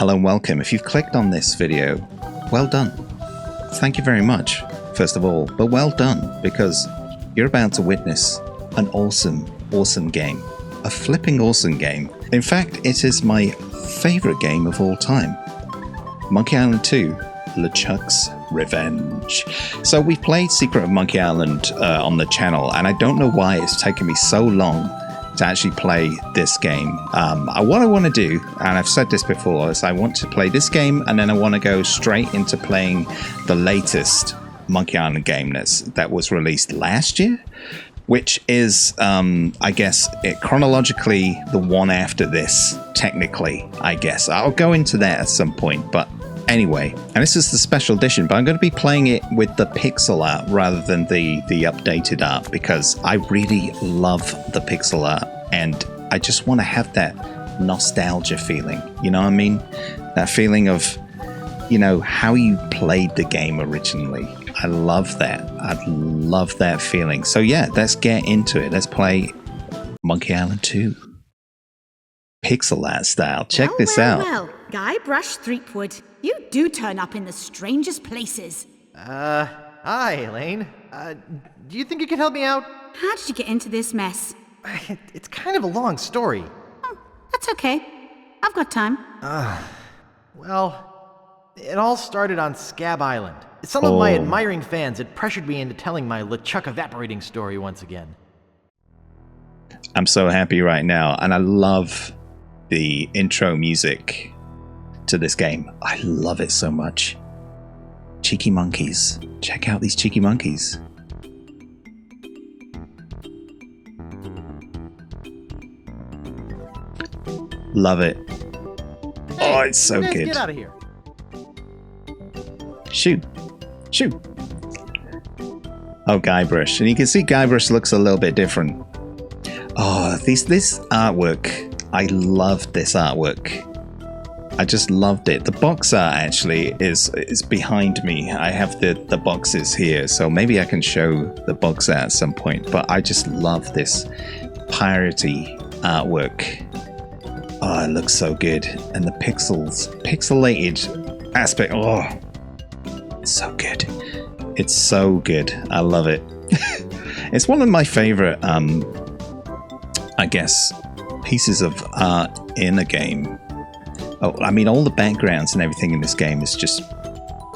Hello and welcome. If you've clicked on this video, well done. Thank you very much, first of all, but well done, because you're about to witness an awesome, awesome game. A flipping awesome game. In fact, it is my favorite game of all time. Monkey Island 2, LeChuck's Revenge. So we played Secret of Monkey Island on the channel, and I don't know why it's taken me so long to actually play this game. What I want to do, and I've said this before, is I want to play this game and then I want to go straight into playing the latest Monkey Island game that was released last year, which is, I guess, chronologically the one after this, technically, I guess. I'll go into that at some point, but anyway, and this is the special edition, but I'm going to be playing it with the pixel art rather than the updated art, because I really love the pixel art and I just want to have that nostalgia feeling, you know what I mean? That feeling of, you know, how you played the game originally. I love that. I love that feeling. So yeah, let's get into it. Let's play Monkey Island 2. Pixel art style. Check this out. Well, Guybrush Threepwood, you do turn up in the strangest places. Hi, Elaine. Do you think you could help me out? How did you get into this mess? It's kind of a long story. Oh, that's okay. I've got time. Well, it all started on Scab Island. Some of my admiring fans had pressured me into telling my LeChuck evaporating story once again. I'm so happy right now, and I love the intro music to this game. I love it so much. Cheeky monkeys. Check out these cheeky monkeys. Love it. Hey, oh, it's so good. Get out of here. Shoot. Shoot. Oh, Guybrush. And you can see Guybrush looks a little bit different. Oh, this artwork. I love this artwork. I just loved it. The box art actually is behind me. I have the boxes here, so maybe I can show the box art at some point. But I just love this piratey artwork. Oh, it looks so good. And the pixelated aspect. Oh, it's so good. It's so good. I love it. It's one of my favorite, I guess, pieces of art in a game. Oh, I mean, all the backgrounds and everything in this game is just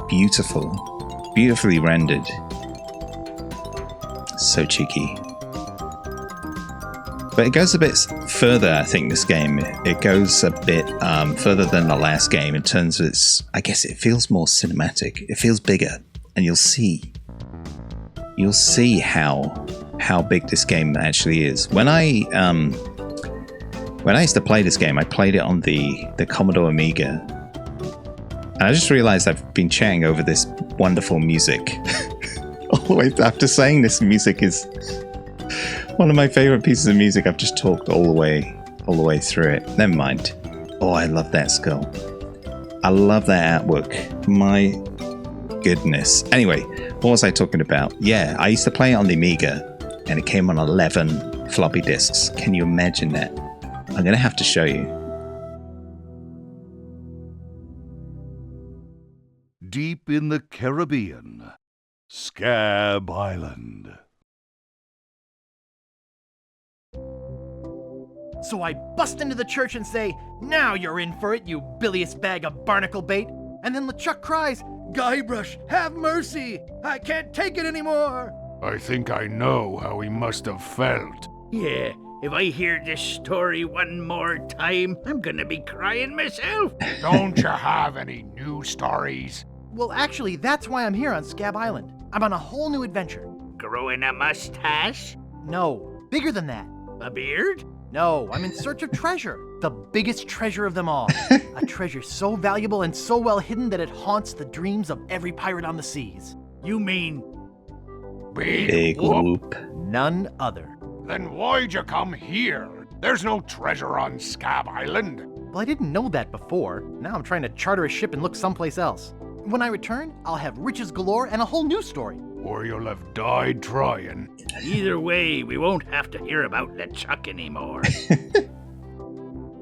beautiful, beautifully rendered. So cheeky. But it goes a bit further, I think, this game. It goes a bit further than the last game in terms of its, I guess it feels more cinematic. It feels bigger, and you'll see how big this game actually is. When I used to play this game, I played it on the Commodore Amiga. And I just realized I've been chatting over this wonderful music. Always after saying this music is one of my favorite pieces of music. I've just talked all the way through it. Never mind. Oh, I love that skull. I love that artwork. My goodness. Anyway, what was I talking about? Yeah, I used to play it on the Amiga, and it came on 11 floppy disks. Can you imagine that? I'm going to have to show you. Deep in the Caribbean, Scab Island. So I bust into the church and say, "Now you're in for it, you bilious bag of barnacle bait." And then LeChuck cries, "Guybrush, have mercy! I can't take it anymore!" I think I know how he must have felt. Yeah, if I hear this story one more time, I'm gonna be crying myself. Don't you have any new stories? Well, actually, that's why I'm here on Scab Island. I'm on a whole new adventure. Growing a mustache? No, bigger than that. A beard? No, I'm in search of treasure. The biggest treasure of them all. A treasure so valuable and so well hidden that it haunts the dreams of every pirate on the seas. You mean Big whoop. None other. Then why'd you come here? There's no treasure on Scab Island. Well, I didn't know that before. Now I'm trying to charter a ship and look someplace else. When I return, I'll have riches galore and a whole new story. Or you'll have died trying. either way, we won't have to hear about LeChuck anymore.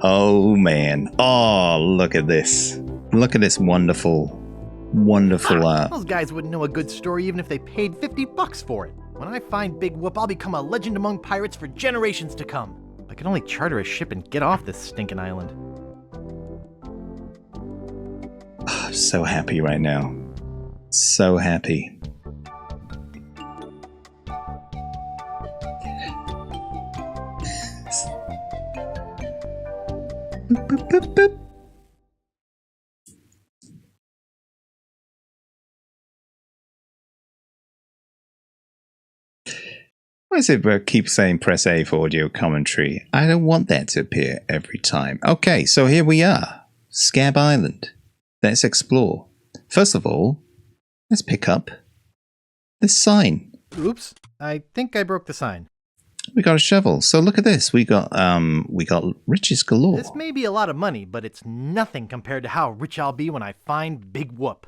Oh man. Oh, look at this. Look at this wonderful, wonderful Those guys wouldn't know a good story even if they paid $50 for it. When I find Big Whoop, I'll become a legend among pirates for generations to come. I can only charter a ship and get off this stinking island. I'm so happy right now. So happy. Boop, boop, boop, boop. Why does it keep saying press A for audio commentary? I don't want that to appear every time. Okay, so here we are. Scab Island. Let's explore. First of all, let's pick up this sign. Oops, I think I broke the sign. We got a shovel. So look at this. We got riches galore. This may be a lot of money, but it's nothing compared to how rich I'll be when I find Big Whoop.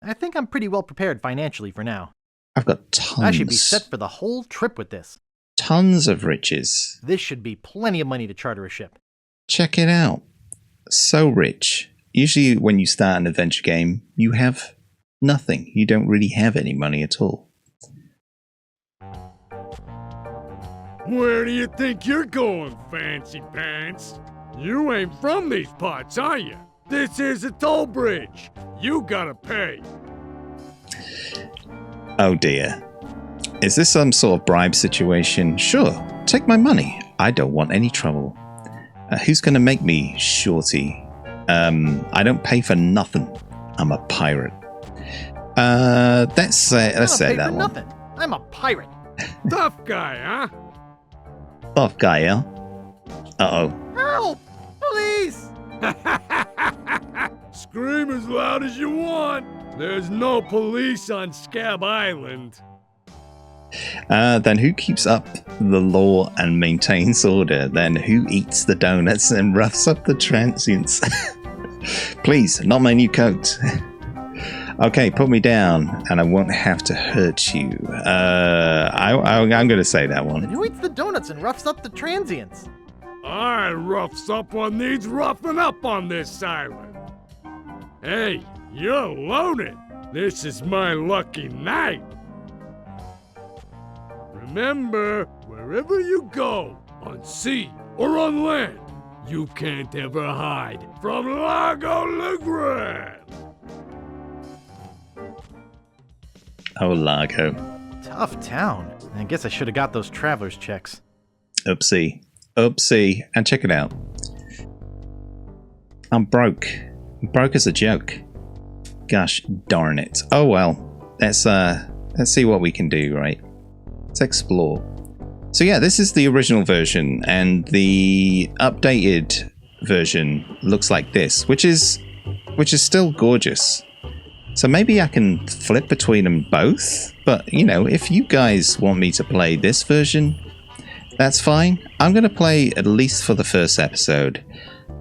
I think I'm pretty well prepared financially for now. I've got tons. I should be set for the whole trip with this. Tons of riches. This should be plenty of money to charter a ship. Check it out. So rich. Usually when you start an adventure game, you have nothing. You don't really have any money at all. Where do you think you're going, fancy pants? You ain't from these parts, are you? This is a toll bridge. You gotta pay. Oh dear. Is this some sort of bribe situation? Sure, take my money. I don't want any trouble. Who's gonna make me shorty? I don't pay for nothing. I'm a pirate. Let's say that one. Nothing. I'm a pirate. Tough guy, huh? Tough guy, yeah? Uh-oh. Help! Please! Scream as loud as you want. There's no police on Scab Island. Then who keeps up the law and maintains order? Then who eats the donuts and roughs up the transients? Please, not my new coat. Okay, put me down and I won't have to hurt you. I'm going to say that And one. who eats the donuts and roughs up the transients? I roughs up what needs roughing up on this island. Hey, you're loaded. This is my lucky night. Remember, wherever you go, on sea or on land, you can't ever hide from Largo Legrand. Oh, Largo. Tough town. I guess I should have got those traveler's checks. Oopsie. Oopsie. And check it out. I'm broke. I'm broke as a joke. Gosh darn it. Oh well. Let's see what we can do, right? Let's explore. So yeah, this is the original version, and the updated version looks like this, which is still gorgeous. So maybe I can flip between them both, but you know, if you guys want me to play this version, that's fine. I'm going to play, at least for the first episode,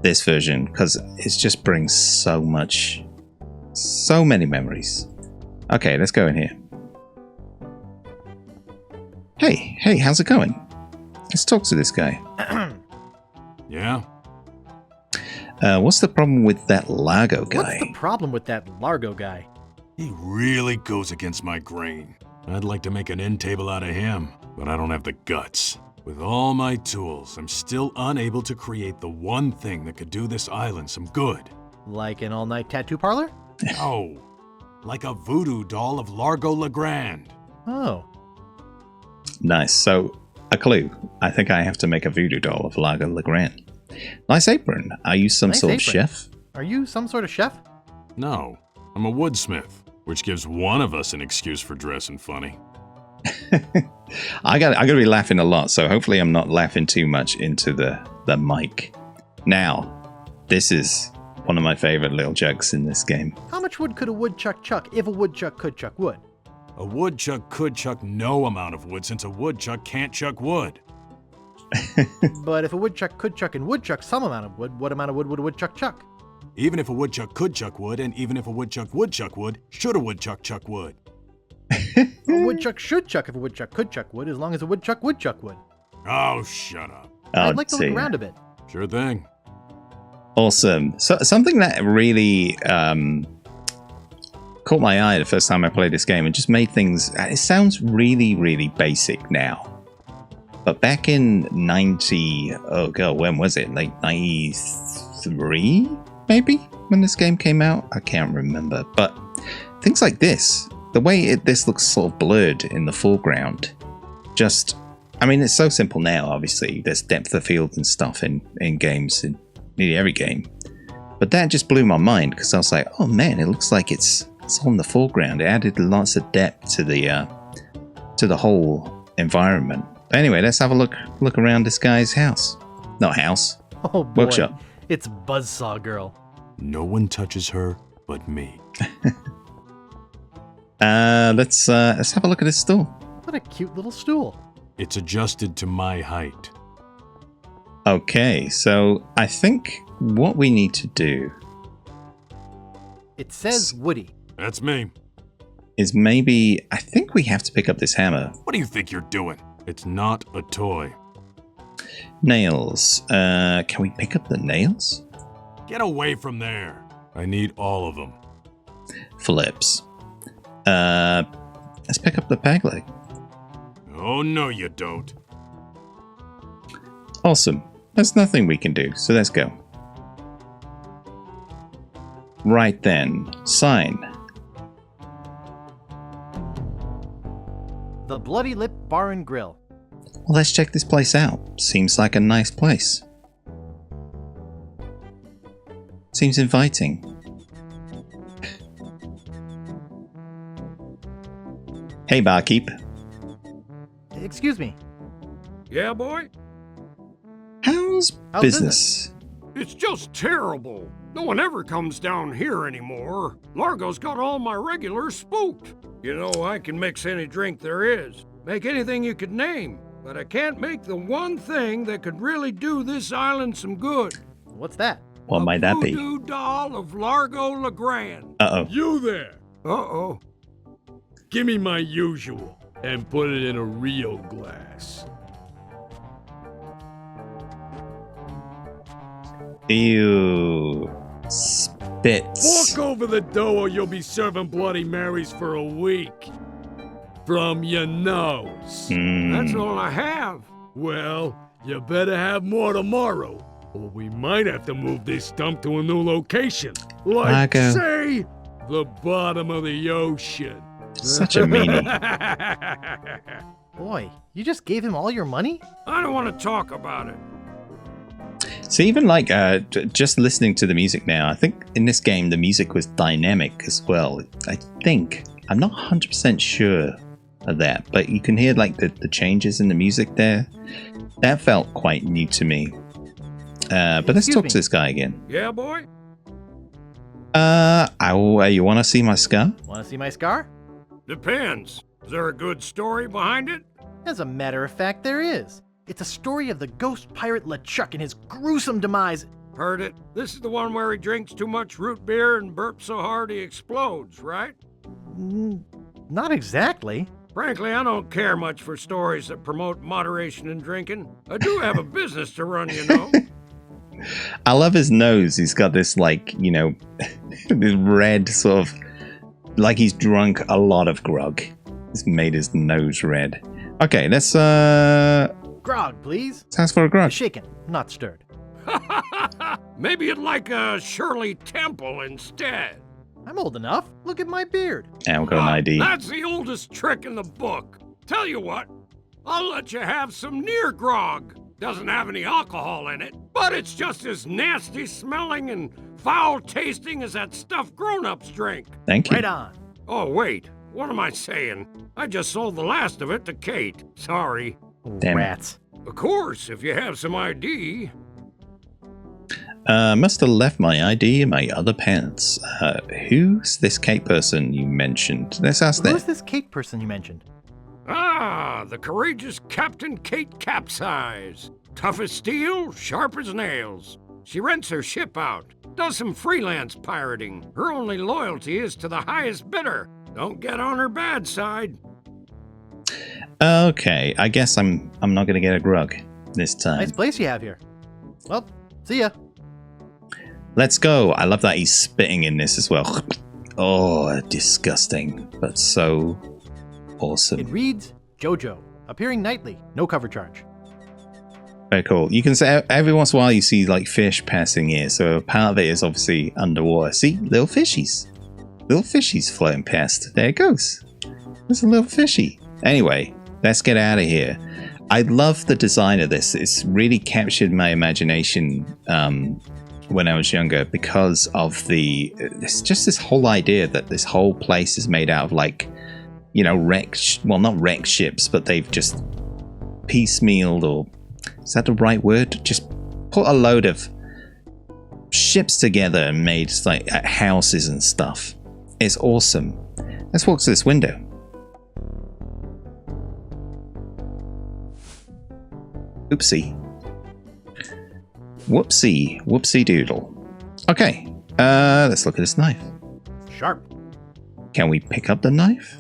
this version, because it just brings so many memories. Okay, let's go in here. Hey, how's it going? Let's talk to this guy. Yeah? What's the problem with that Largo guy? What's the problem with that Largo guy? He really goes against my grain. I'd like to make an end table out of him, but I don't have the guts. With all my tools, I'm still unable to create the one thing that could do this island some good. Like an all-night tattoo parlor? No, like a voodoo doll of Largo Legrand. Oh. Nice. So, a clue. I think I have to make a voodoo doll of Largo Legrand. Nice apron. Are you some Nice sort of apron. chef? Are you some sort of chef? No, I'm a woodsmith, which gives one of us an excuse for dressing funny. I gotta be laughing a lot, so hopefully I'm not laughing too much into the mic. Now, this is one of my favorite little jokes in this game. How much wood could a woodchuck chuck if a woodchuck could chuck wood? A woodchuck could chuck no amount of wood since a woodchuck can't chuck wood. But if a woodchuck could chuck and would chuck some amount of wood, what amount of wood would a woodchuck chuck? Even if a woodchuck could chuck wood, and even if a woodchuck would chuck wood, should a woodchuck chuck wood? A woodchuck should chuck if a woodchuck could chuck wood, as long as a woodchuck would chuck wood. Oh, shut up. Oh, I'd like to dear. look around a bit. Sure thing. Awesome. So something that really caught my eye the first time I played this game and just made things... It sounds really, really basic now. But back in 90... Oh, God, when was it? Like 93, maybe? When this game came out? I can't remember. But things like this, the way this looks sort of blurred in the foreground, just... I mean, it's so simple now, obviously. There's depth of field and stuff in games, in nearly every game. But that just blew my mind, because I was like, oh man, it looks like it's on the foreground. It added lots of depth to the whole environment. But anyway, let's have a look around this guy's house. Not house. Oh boy, workshop. it's Buzzsaw Girl. No one touches her but me. Let's have a look at this stool. What a cute little stool. It's adjusted to my height. Okay, so I think what we need to do It says Woody. That's me. is maybe... I think we have to pick up this hammer. What do you think you're doing? It's not a toy. Nails. Can we pick up the nails? Get away from there. I need all of them. Flips. Let's pick up the peg leg. Oh, no, you don't. Awesome. There's nothing we can do, so let's go. Right then. Sign. The Bloody Lip Bar and Grill. Well, let's check this place out. Seems like a nice place. Seems inviting. Hey, barkeep. Excuse me. Yeah, boy? How's How's business? It's just terrible. No one ever comes down here anymore. Largo's got all my regulars spooked. You know, I can mix any drink there is. Make anything you could name. But I can't make the one thing that could really do this island some good. What's that? What might that be? A voodoo doll of Largo LeGrand. Uh-oh. You there. Uh-oh. Give me my usual and put it in a real glass. Ew. Spits. Fork over the dough or you'll be serving Bloody Marys for a week. From your nose. That's all I have. Well, you better have more tomorrow, or we might have to move this dump to a new location. Like, Largo. say, the bottom of the ocean. Such a meanie. Boy, you just gave him all your money? I don't want to talk about it. So even like just listening to the music now, I think in this game the music was dynamic as well. I think. I'm not 100% sure of that, but you can hear like the changes in the music there. That felt quite new to me. But let's talk to this guy again. Yeah, boy? You want to see my scar? Want to see my scar? Depends. Is there a good story behind it? As a matter of fact, there is. It's a story of the ghost pirate LeChuck and his gruesome demise. Heard it. This is the one where he drinks too much root beer and burps so hard he explodes, right? Not exactly. Frankly, I don't care much for stories that promote moderation in drinking. I do have a business to run, you know. I love his nose. He's got this like, you know, this red sort of, like he's drunk a lot of grog. It's made his nose red. Okay, let's Grog, please. ask for a grog. Shaken, not stirred. Maybe you'd like a Shirley Temple instead. I'm old enough. Look at my beard. Yeah, we've got an ID. That's the oldest trick in the book. Tell you what, I'll let you have some near grog. Doesn't have any alcohol in it, but it's just as nasty smelling and foul tasting as that stuff grown-ups drink. Thank you. Right on. Oh, wait, what am I saying? I just sold the last of it to Kate. Sorry. Damn it. Rats. Of course, if you have some ID. Must have left my ID in my other pants. Who's this Kate person you mentioned? Let's ask Who's that. this Kate person you mentioned? Ah, the courageous Captain Kate Capsize. Tough as steel, sharp as nails. She rents her ship out, does some freelance pirating. Her only loyalty is to the highest bidder. Don't get on her bad side. Okay, I guess I'm not gonna get a grug this time. Nice place you have here. Well, see ya. Let's go. I love that he's spitting in this as well. Oh, disgusting, but so awesome. It reads JoJo, appearing nightly, no cover charge. Very cool. You can say every once in a while you see like fish passing here, so part of it is obviously underwater. See, little fishies. Little fishies floating past. There it goes. There's a little fishy. Anyway, let's get out of here. I love the design of this. It's really captured my imagination when I was younger because of it's just this whole idea that this whole place is made out of like, you know, not wrecked ships, but they've just piecemealed, or is that the right word? Just put a load of ships together and made like houses and stuff. It's awesome. Let's walk to this window. Oopsie. Whoopsie doodle. Okay, let's look at this knife. Sharp. Can we pick up the knife?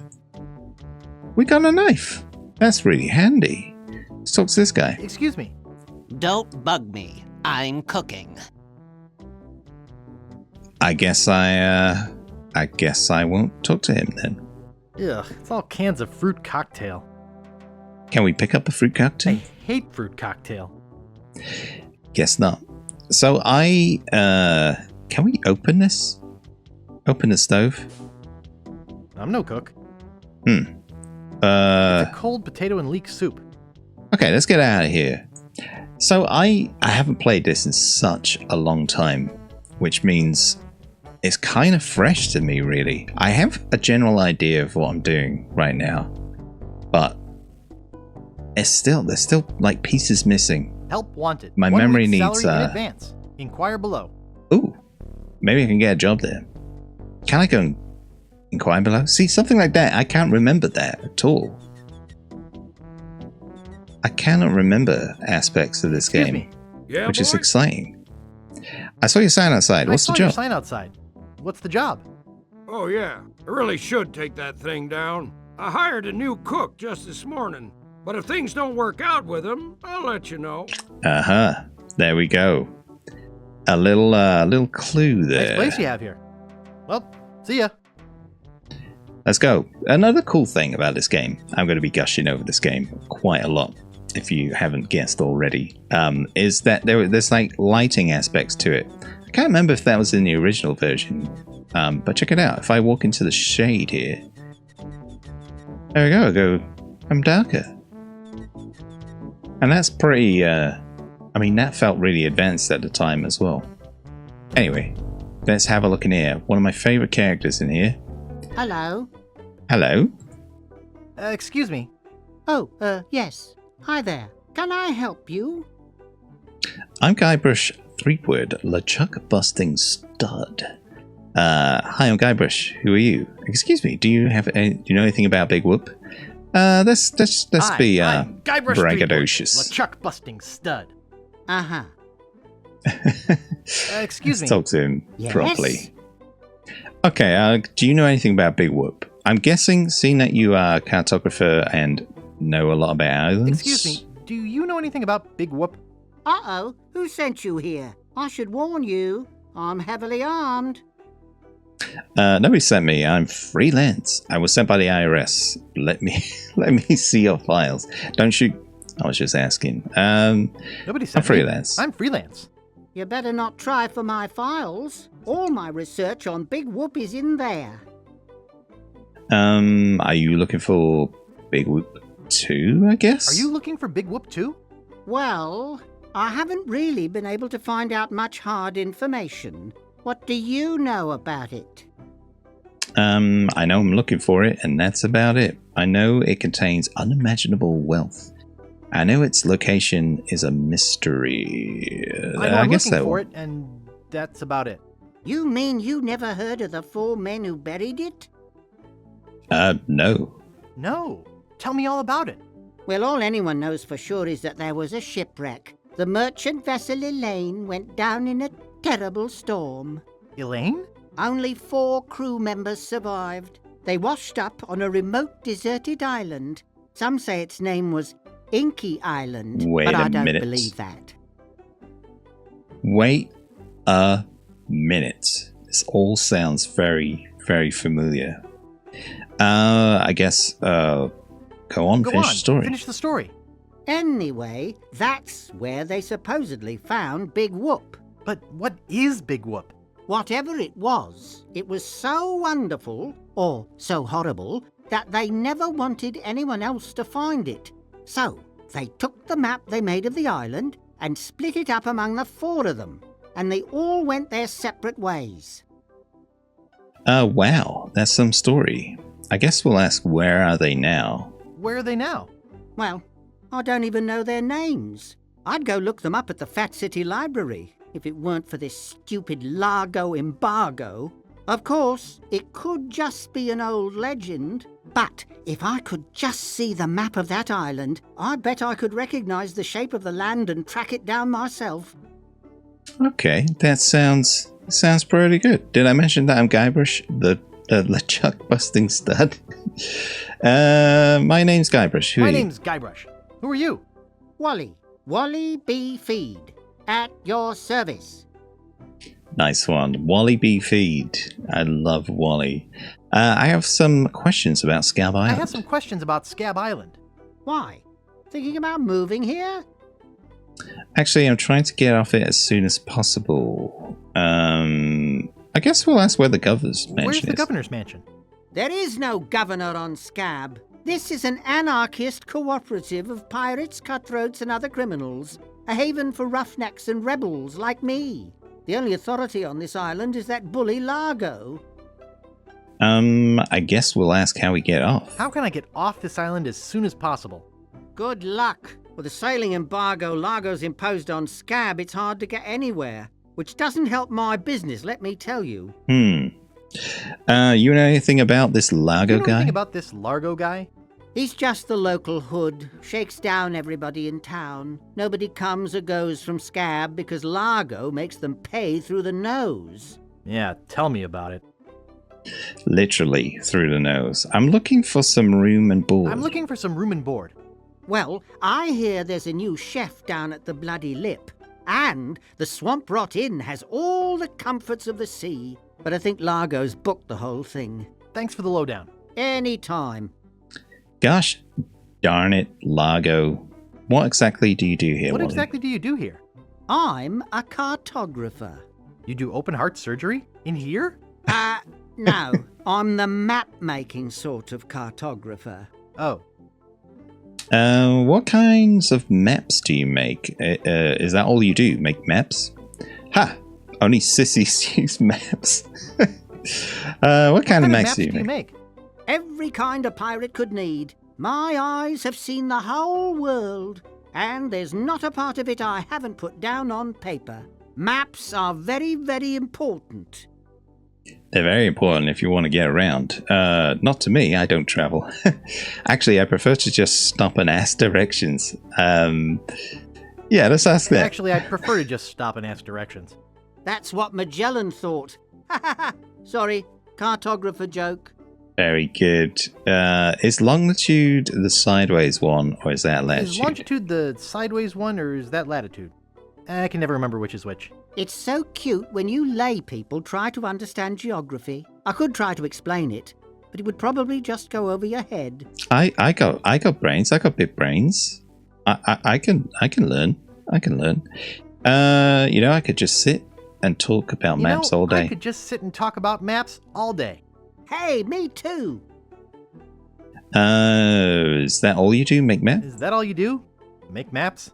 We got a knife. That's really handy. Let's talk to this guy. Excuse me. Don't bug me. I'm cooking. I guess I won't talk to him then. Ugh, it's all cans of fruit cocktail. Can we pick up a fruit cocktail? I hate fruit cocktail. Guess not. So can we open this? Open the stove? I'm no cook. It's a cold potato and leek soup. Okay, let's get out of here. So I haven't played this in such a long time, which means it's kind of fresh to me, really. I have a general idea of what I'm doing right now, but there's still like pieces missing. Help wanted. My 1 memory week's needs salary in advance. Inquire below. Ooh, maybe I can get a job there. Can I go and inquire below? See, something like that. I can't remember that at all. I cannot remember aspects of this Excuse game, me. Yeah, which is boy? exciting. I saw your sign outside. What's the I saw your job? sign outside. What's the job? Oh, yeah. I really should take that thing down. I hired a new cook just this morning. But if things don't work out with him, I'll let you know. Uh-huh. There we go. A little clue there. Nice place you have here. Well, see ya. Let's go. Another cool thing about this game, I'm going to be gushing over this game quite a lot, if you haven't guessed already, is that there's like lighting aspects to it. I can't remember if that was in the original version, but check it out. If I walk into the shade here, there we go. I'm darker. And that's pretty, I mean, that felt really advanced at the time as well. Anyway, let's have a look in here. One of my favorite characters in here. Hello. Hello? Excuse me. Oh, yes. Hi there. Can I help you? I'm Guybrush Threepwood, LeChuck busting stud. Hi, I'm Guybrush. Who are you? Excuse me, do you know anything about Big Whoop? Let's be I'm Guybrush braggadocious. LeChuck busting stud. Uh-huh. Excuse me. Let's talk to him Yes? properly. Okay, do you know anything about Big Whoop? I'm guessing, seeing that you are a cartographer and know a lot about islands. Excuse me. Do you know anything about Big Whoop? Uh-oh. Who sent you here? I should warn you. I'm heavily armed. Nobody sent me. I'm freelance. I was sent by the IRS. Let me see your files. Don't shoot. I was just asking. Nobody sent I'm freelance. I'm freelance. You better not try for my files. All my research on Big Whoop is in there. Are you looking for Big Whoop 2, I guess? Are you looking for Big Whoop too? Well, I haven't really been able to find out much hard information. What do you know about it? I know I'm looking for it, and that's about it. I know it contains unimaginable wealth. I know its location is a mystery. I know I'm guess looking so. for it, and that's about it. You mean you never heard of the 4 men who buried it? No. No. Tell me all about it. Well, all anyone knows for sure is that there was a shipwreck. The merchant vessel Elaine went down in a terrible storm. Elaine? Only 4 crew members survived. They washed up on a remote deserted island. Some say its name was Inky Island, Wait but I a don't minute. believe that. Wait a minute. This all sounds very, very familiar. I guess, go on, Go finish on, the story. finish the story. Anyway, that's where they supposedly found Big Whoop. But what is Big Whoop? Whatever it was so wonderful, or so horrible, that they never wanted anyone else to find it. So, they took the map they made of the island and split it up among the 4 of them, and they all went their separate ways. Wow, that's some story. I guess we'll ask, where are they now? Where are they now? Well, I don't even know their names. I'd go look them up at the Fat City Library, if it weren't for this stupid Largo embargo. Of course, it could just be an old legend, but if I could just see the map of that island, I bet I could recognize the shape of the land and track it down myself. Okay, that sounds pretty good. Did I mention that I'm Guybrush, the LeChuck busting stud? My name's Guybrush. My name's Guybrush. Who are you? Wally B. Feed, at your service. Nice one. Wally B. Feed. I love Wally. I have some questions about Scab Island. I have some questions about Scab Island. Why? Thinking about moving here? Actually, I'm trying to get off it as soon as possible. I guess we'll ask where the governor's mansion Where's the is. governor's mansion? There is no governor on Scab. This is an anarchist cooperative of pirates, cutthroats, and other criminals. A haven for roughnecks and rebels like me. The only authority on this island is that bully Largo. I guess we'll ask how we get off. How can I get off this island as soon as possible? Good luck. With the sailing embargo Largo's imposed on Scab, it's hard to get anywhere. Which doesn't help my business, let me tell you. You know anything about this Largo You know guy? anything about this Largo guy? He's just the local hood, shakes down everybody in town. Nobody comes or goes from Scab because Largo makes them pay through the nose. Yeah, tell me about it. Literally through the nose. I'm looking for some room and board. I'm looking for some room and board. Well, I hear there's a new chef down at the Bloody Lip. And the Swamp Rot Inn has all the comforts of the sea. But I think Largo's booked the whole thing. Thanks for the lowdown. Any time. Gosh darn it, Largo. What exactly do you do here, What Wally? exactly do you do here? I'm a cartographer. You do open heart surgery? In here? No, I'm the map-making sort of cartographer. Oh. What kinds of maps do you make? Is that all you do? Make maps? Ha! Only sissies use maps. What kind of maps do you make? Every kind a pirate could need. My eyes have seen the whole world, and there's not a part of it I haven't put down on paper. Maps are very, very important. They're very important if you want to get around. Not to me, I don't travel. Actually, I prefer to just stop and ask directions. Yeah, let's ask that. Actually, I'd prefer to just stop and ask directions. That's what Magellan thought. Sorry, cartographer joke. Very good. Is longitude the sideways one, or is that latitude? Is longitude the sideways one, or is that latitude? I can never remember which is which. It's so cute when you lay people try to understand geography. I could try to explain it, but it would probably just go over your head. I got brains. I got big brains. I can learn. I can learn. You know, I could just sit and talk about maps all day. I could just sit and talk about maps all day. Hey, me too. Is that all you do? Make maps? Is that all you do? Make maps?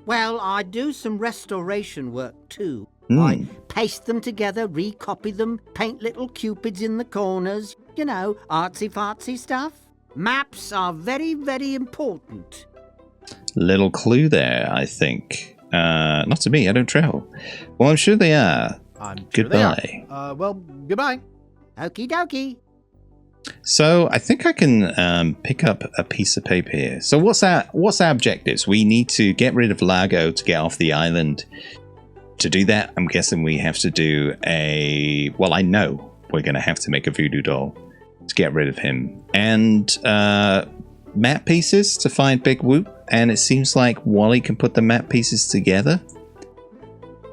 Well, I do some restoration work too. I paste them together, recopy them, paint little cupids in the corners. You know, artsy-fartsy stuff. Maps are very, very important. Little clue there, I think. Not to me, I don't travel. Well, I'm sure they are. I'm sure Goodbye. they are. Well, goodbye. Okie dokie. So I think I can pick up a piece of paper here. So what's our objectives? We need to get rid of Largo to get off the island. To do that, I'm guessing we have to do a... Well, I know we're going to have to make a voodoo doll to get rid of him. And map pieces to find Big Whoop. And it seems like Wally can put the map pieces together.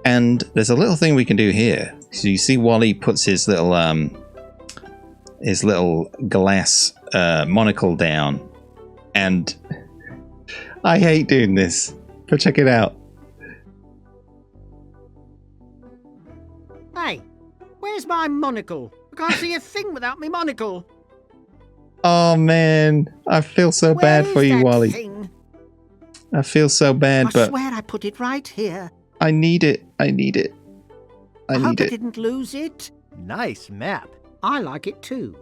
And there's a little thing we can do here. So you see Wally puts his little glass monocle down. And I hate doing this, but check it out. Hey, where's my monocle? I can't see a thing without my monocle. Oh man, I feel so bad for you, Wally. Thing? I feel so bad, but I swear I put it right here. I need it. I hope I didn't lose it. Nice map. I like it too.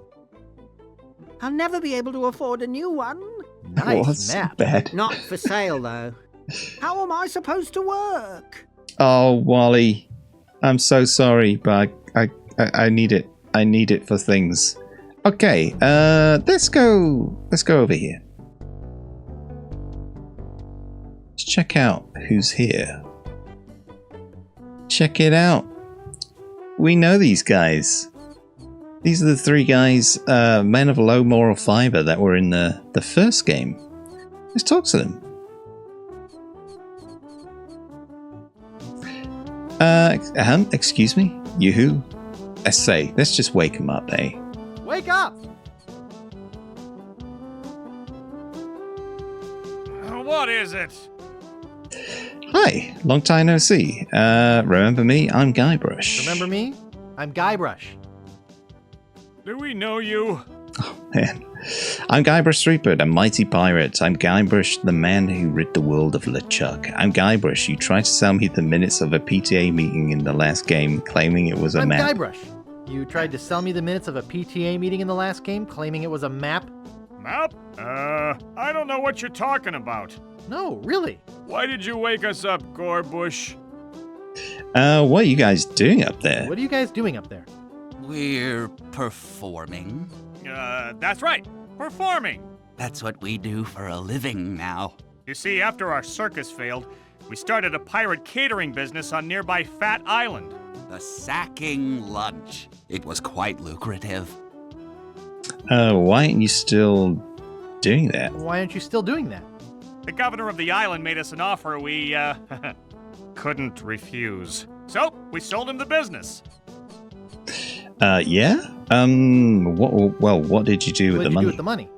I'll never be able to afford a new one. Nice map. Bad. Not for sale, though. How am I supposed to work? Oh, Wally, I'm so sorry, but I need it. I need it for things. Okay, let's go over here. Let's check out who's here. Check it out. We know these guys. These are the three guys, men of low moral fiber, that were in the first game. Let's talk to them. Excuse me? You who? Let's just wake them up, eh? Wake up! What is it? Hi, long time no see. Remember me? I'm Guybrush. Remember me? I'm Guybrush. Do we know you? Oh, man. I'm Guybrush Threepwood, a mighty pirate. I'm Guybrush, the man who rid the world of LeChuck. I'm Guybrush. You tried to sell me the minutes of a PTA meeting in the last game, claiming it was a map. I'm Guybrush. You tried to sell me the minutes of a PTA meeting in the last game, claiming it was a map? Map? I don't know what you're talking about. No, really. Why did you wake us up, Gorbush? What are you guys doing up there? What are you guys doing up there? We're performing. That's right. Performing. That's what we do for a living now. You see, after our circus failed, we started a pirate catering business on nearby Fat Island. The Sacking Lunch. It was quite lucrative. Why aren't you still doing that? Why aren't you still doing that? The governor of the island made us an offer we, couldn't refuse. So, we sold him the business. Yeah? What did you do with the money? What did you do with the money?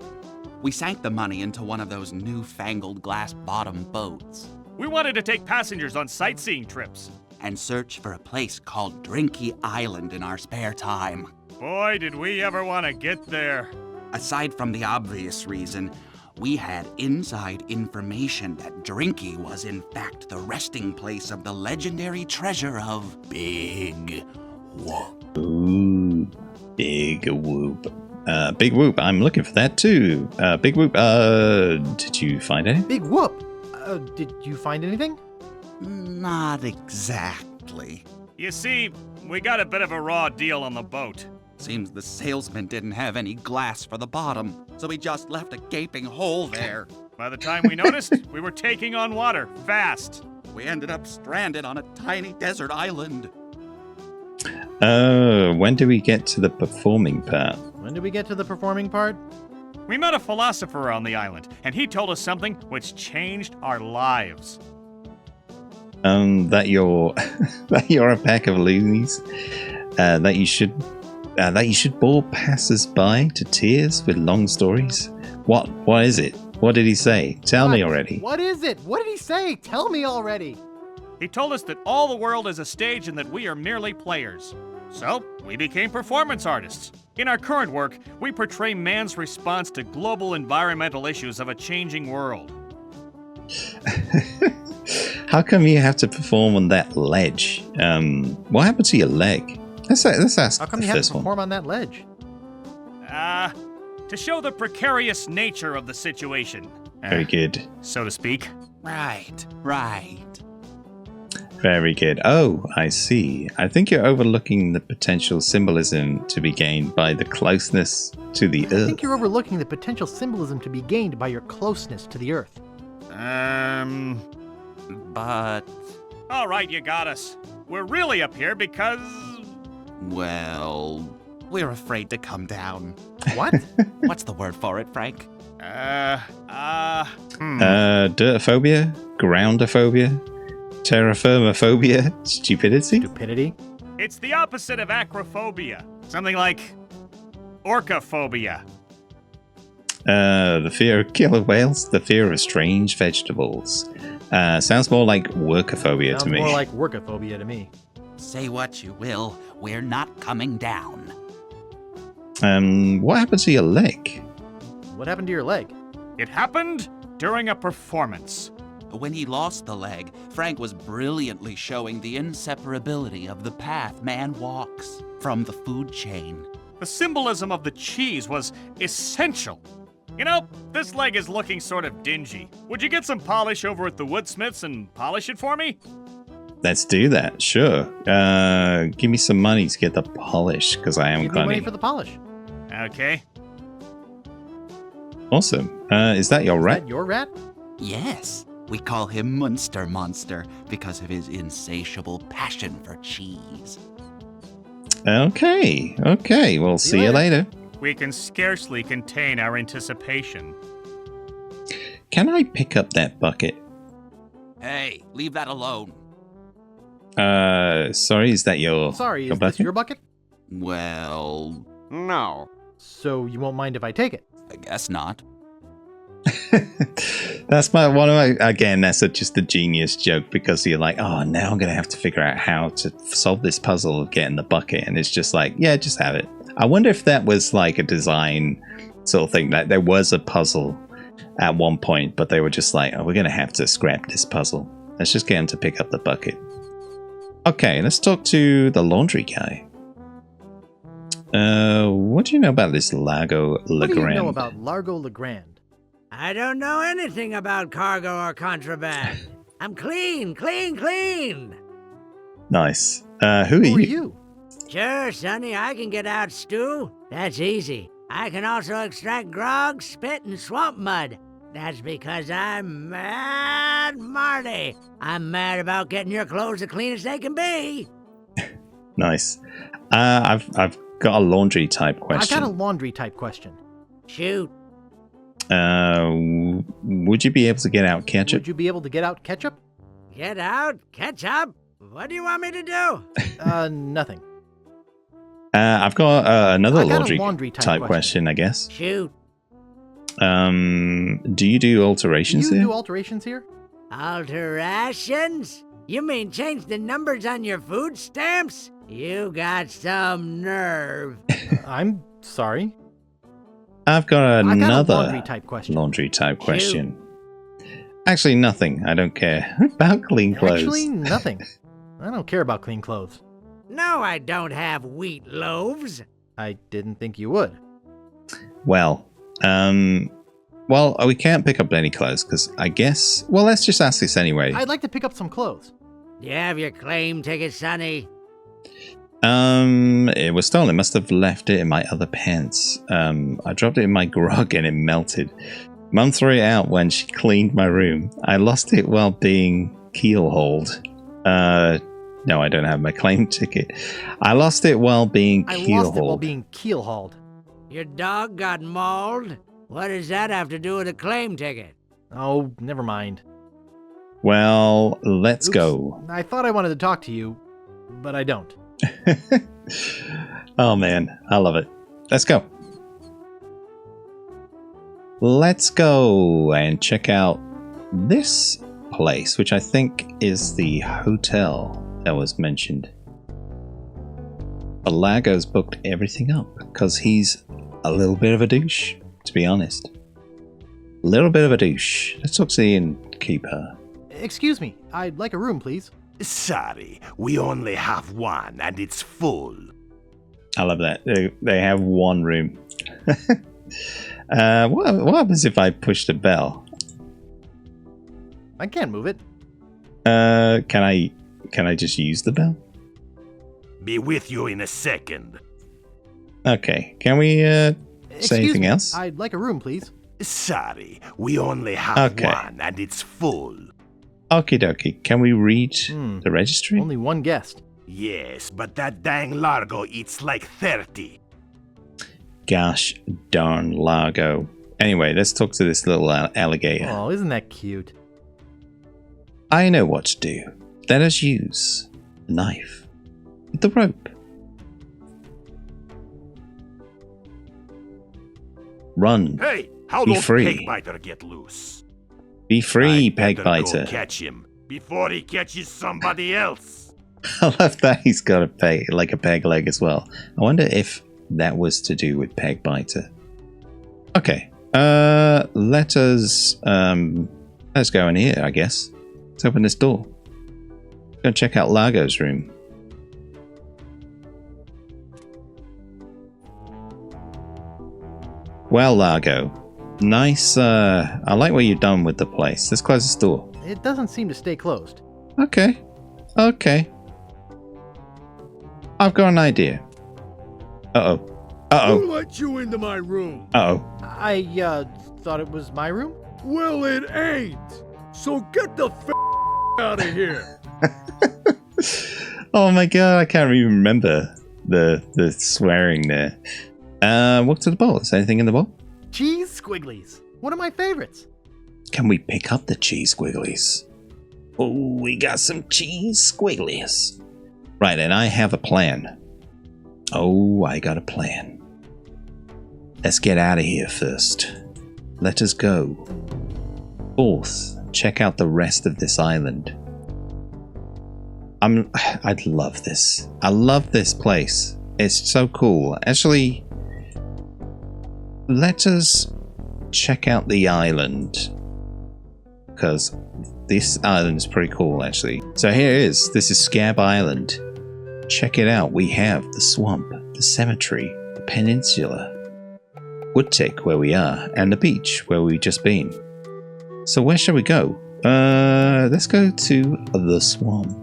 We sank the money into one of those newfangled glass-bottom boats. We wanted to take passengers on sightseeing trips. And search for a place called Drinky Island in our spare time. Boy, did we ever want to get there. Aside from the obvious reason, we had inside information that Drinky was in fact the resting place of the legendary treasure of Big Whoop. Ooh, Big Whoop. Big Whoop, I'm looking for that too. Big Whoop, did you find anything? Big Whoop! Did you find anything? Not exactly. You see, we got a bit of a raw deal on the boat. Seems the salesman didn't have any glass for the bottom, so he just left a gaping hole there. By the time we noticed, we were taking on water, fast. We ended up stranded on a tiny desert island. When do we get to the performing part? When did we get to the performing part? We met a philosopher on the island, and he told us something which changed our lives. That you're a pack of loonies. That you should bore passers-by to tears with long stories. What is it? What did he say? Tell me already. What is it? What did he say? Tell me already. He told us that all the world is a stage and that we are merely players. So, we became performance artists. In our current work, we portray man's response to global environmental issues of a changing world. How come you have to perform on that ledge? What happened to your leg? Let's ask How come the you have first to one. perform on that ledge? To show the precarious nature of the situation. Very good. So to speak. Right. Very good. Oh, I see. I think you're overlooking the potential symbolism to be gained by the closeness to the Earth. I think you're overlooking the potential symbolism to be gained by your closeness to the Earth. But... All right, you got us. We're really up here because... Well... we're afraid to come down. What? What's the word for it, Frank? Dirtophobia? Groundophobia? Terraformophobia? Stupidity? Stupidity? It's the opposite of acrophobia. Something like orcaphobia. The fear of killer whales? The fear of strange vegetables. Sounds more like workophobia to me. Sounds more like workophobia to me. Say what you will, we're not coming down. What happened to your leg? What happened to your leg? It happened during a performance. When he lost the leg, Frank was brilliantly showing the inseparability of the path man walks from the food chain. The symbolism of the cheese was essential. You know, this leg is looking sort of dingy. Would you get some polish over at the Woodsmiths and polish it for me? Let's do that, sure. Give me some money to get the polish, because I haven't Give got me money any. for the polish. Okay. Awesome. Is that your Is rat? that your rat? Yes, we call him Munster Monster because of his insatiable passion for cheese. Okay. Well, see you later. We can scarcely contain our anticipation. Can I pick up that bucket? Hey, leave that alone. Sorry, is that your Sorry, your is this bucket? your bucket? Well, No. So you won't mind if I take it? I guess not. That's again, that's just a genius joke, because you're like, oh, now I'm gonna have to figure out how to solve this puzzle of getting the bucket, and it's just like, yeah, just have it. I wonder if that was like a design sort of thing, that there was a puzzle at one point, but they were just like, oh, we're gonna have to scrap this puzzle. Let's just get him to pick up the bucket. Okay, let's talk to the laundry guy. What do you know about this Lago What do Legrand? you know about Largo Legrand? I don't know anything about cargo or contraband. I'm clean. Nice. Who are Who you? are you? Sure, Sonny, I can get out stew. That's easy. I can also extract grog, spit, and swamp mud. That's because I'm Mad Marty. I'm mad about getting your clothes the cleanest they can be. Nice. I've got a laundry type I question. got a laundry type question. Shoot. Would you be able to get out ketchup? Would you be able to get out ketchup? Get out? Catch up? What do you want me to do? Nothing. I've got another I got a laundry, laundry type question, I guess. Shoot. Do you do alterations Do you here? do alterations here? Alterations? You mean change the numbers on your food stamps? You got some nerve. I'm sorry. I've got I got a another laundry type question. Actually, nothing. I don't care about clean clothes. Actually, nothing. I don't care about clean clothes. No, I don't have wheat loaves. I didn't think you would. Well, we can't pick up any clothes, because I guess... Well, let's just ask this anyway. I'd like to pick up some clothes. You have your claim ticket, Sonny. It was stolen. Must have left it in my other pants. I dropped it in my grog and it melted. Mum threw it out when she cleaned my room. I lost it while being keel-hauled. No, I don't have my claim ticket. I lost it while being keel-hauled. Your dog got mauled? What does that have to do with a claim ticket? Oh, never mind. Well, let's go. I thought I wanted to talk to you, but I don't. Oh man, I love it. Let's go. Let's go and check out this place, which I think is the hotel that was mentioned. But Lago's booked everything up because he's a little bit of a douche, to be honest. A little bit of a douche. Let's talk to the innkeeper. Excuse me, I'd like a room, please. Sorry, we only have one and it's full. I love that. They have one room. What happens if I push the bell? I can't move it. Can I just use the bell? Be with you in a second. Okay. Can we say anything else? I'd like a room, please. Sorry, we only have one and it's full. Okie dokie. Can we read the registry? Only one guest. Yes, but that dang Largo eats like 30. Gosh darn Largo. Anyway, let's talk to this little alligator. Oh, isn't that cute? I know what to do. let us use a knife with the rope. Run. Hey, how Be don't free. Pegbiter get loose? Be free, I better Pegbiter. go catch him before he catches somebody else. I love that he's got a peg, like a peg leg as well. I wonder if that was to do with Pegbiter. Okay. Let's go in here, I guess. Let's open this door. Go check out Largo's room. Well, Largo, nice. I like what you've done with the place. Let's close this door. It doesn't seem to stay closed. Okay. I've got an idea. Who let you into my room? I thought it was my room. Well, it ain't. So get the out of here. Oh my god, I can't even remember the swearing there. What's in the bowl? Is there anything in the bowl? Cheese squigglies. One of my favorites. Can we pick up the cheese squigglies? Oh, we got some cheese squigglies. Right, and I have a plan. Oh, I got a plan. Let's get out of here first. Let us go. Fourth, check out the rest of this island. I'd love this. I love this place. It's so cool. Actually, let us check out the island, because this island is pretty cool, actually. So here it is. This is Scab Island. Check it out. We have the swamp, the cemetery, the peninsula, Woodtick, where we are, and the beach, where we've just been. So where shall we go? Let's go to the swamp.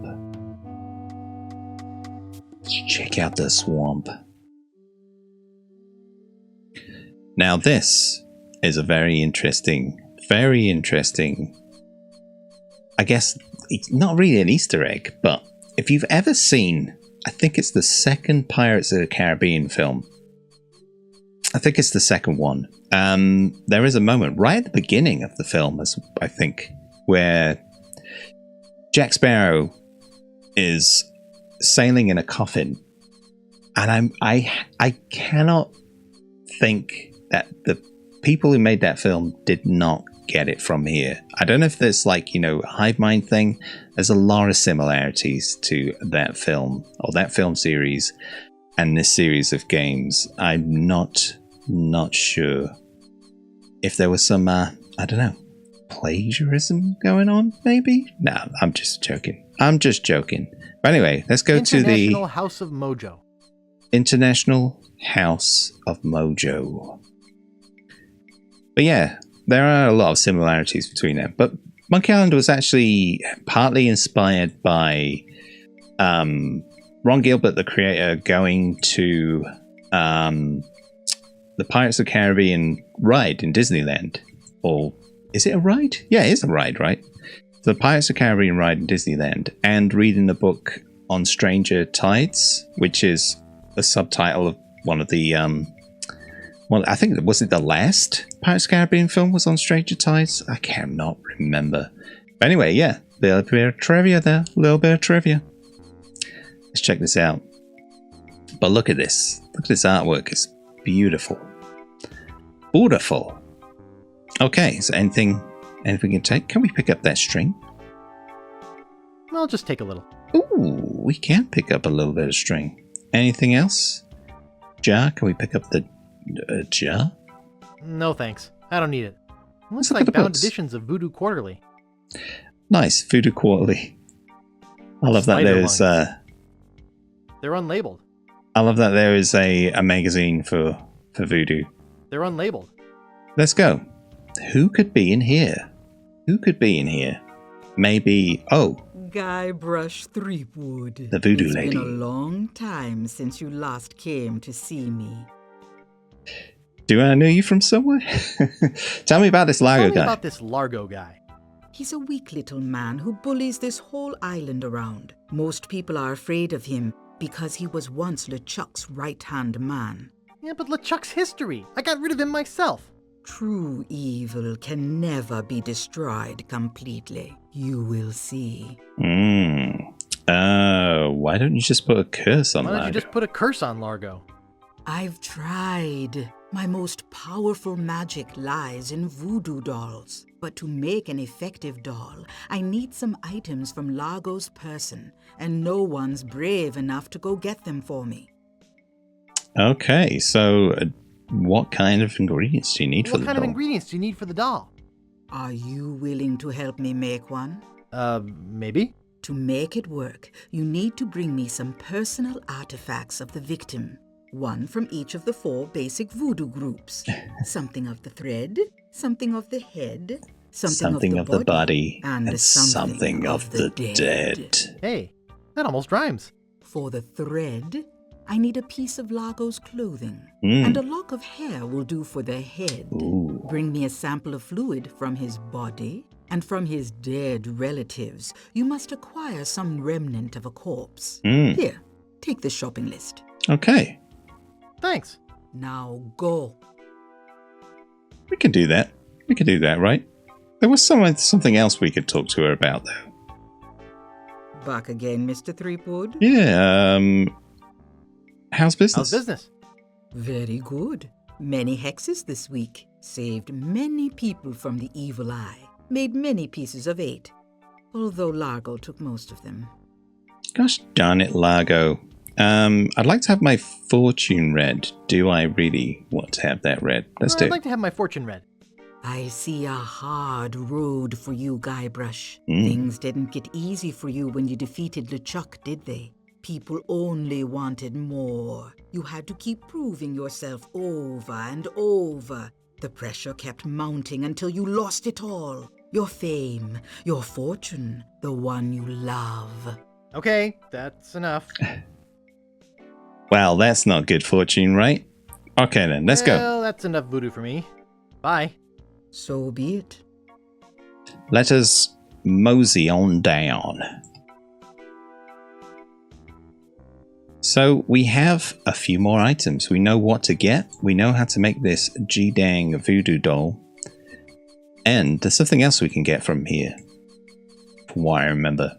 Let's check out the swamp. Now this is a very interesting, I guess it's not really an Easter egg, but if you've ever seen, I think it's the second Pirates of the Caribbean film. I think it's the second one. There is a moment right at the beginning of the film, I think, where Jack Sparrow is sailing in a coffin, and I cannot think that the people who made that film did not get it from here. I don't know if there's a hive mind thing. There's a lot of similarities to that film or that film series and this series of games. I'm not sure if there was some I don't know, plagiarism going on, maybe? No, I'm just joking. But anyway, let's go to the International House of Mojo. International House of Mojo. But yeah, there are a lot of similarities between them. But Monkey Island was actually partly inspired by Ron Gilbert, the creator, going to the Pirates of the Caribbean ride in Disneyland. Or is it a ride? Yeah, it is a ride, right? The Pirates of the Caribbean ride in Disneyland, and reading the book On Stranger Tides, which is a subtitle of one of the well, I think, was it the last Pirates of the Caribbean film was On Stranger Tides? I cannot remember. But anyway, yeah, a little bit of trivia there. A little bit of trivia. Let's check this out. But look at this. Look at this artwork. It's beautiful. Beautiful. Okay, so anything we can take? Can we pick up that string? I'll just take a little. Ooh, we can pick up a little bit of string. Anything else? Jar? Can we pick up the jar? No thanks. I don't need it. It looks Let's look like at the bound books. editions of Voodoo Quarterly. Nice, voodoo quality. I love that Spider there's lungs. They're unlabeled. I love that there is a magazine for voodoo. They're unlabeled. Let's go. Who could be in here? Maybe, Guybrush Threepwood. The voodoo it's lady. It's been a long time since you last came to see me. Do I know you from somewhere? Tell me about this Largo Tell me guy. about this Largo guy. He's a weak little man who bullies this whole island around. Most people are afraid of him because he was once LeChuck's right-hand man. Yeah, but LeChuck's history. I got rid of him myself. True evil can never be destroyed completely. You will see. Why don't you just put a curse on Why don't Largo? you just put a curse on Largo? I've tried. My most powerful magic lies in voodoo dolls. But to make an effective doll, I need some items from Largo's person, and no one's brave enough to go get them for me. Okay, so what kind of ingredients do you need for the What kind of doll? ingredients do you need for the doll? Are you willing to help me make one? Maybe? To make it work, you need to bring me some personal artifacts of the victim. One from each of the 4 basic voodoo groups. Something of the thread, something of the head, something of the body, and something of the dead. Hey, that almost rhymes. For the thread, I need a piece of Largo's clothing, and a lock of hair will do for the head. Ooh. Bring me a sample of fluid from his body, and from his dead relatives, you must acquire some remnant of a corpse. Here, take the shopping list. Okay, Thanks. Now go. we can do that. We could do that, right? There was something else we could talk to her about, though. Back again, Mr. Threepwood? Yeah, how's business? How's business? Very good. Many hexes this week. Saved many people from the evil eye. Made many pieces of 8. Although Largo took most of them. Gosh darn it, Largo. I'd like to have my fortune read. Do I really want to have that read? Let's do I'd it. like to have my fortune read. I see a hard road for you, Guybrush. Things didn't get easy for you when you defeated LeChuck, did they? People only wanted more. You had to keep proving yourself over and over. The pressure kept mounting until you lost it all. Your fame, your fortune, the one you love. Okay, that's enough. Well, that's not good fortune, right? Okay then, let's go. Well, that's enough voodoo for me. Bye. So be it. Let us mosey on down. So we have a few more items. We know what to get. We know how to make this G-dang voodoo doll. And there's something else we can get from here. From what I remember.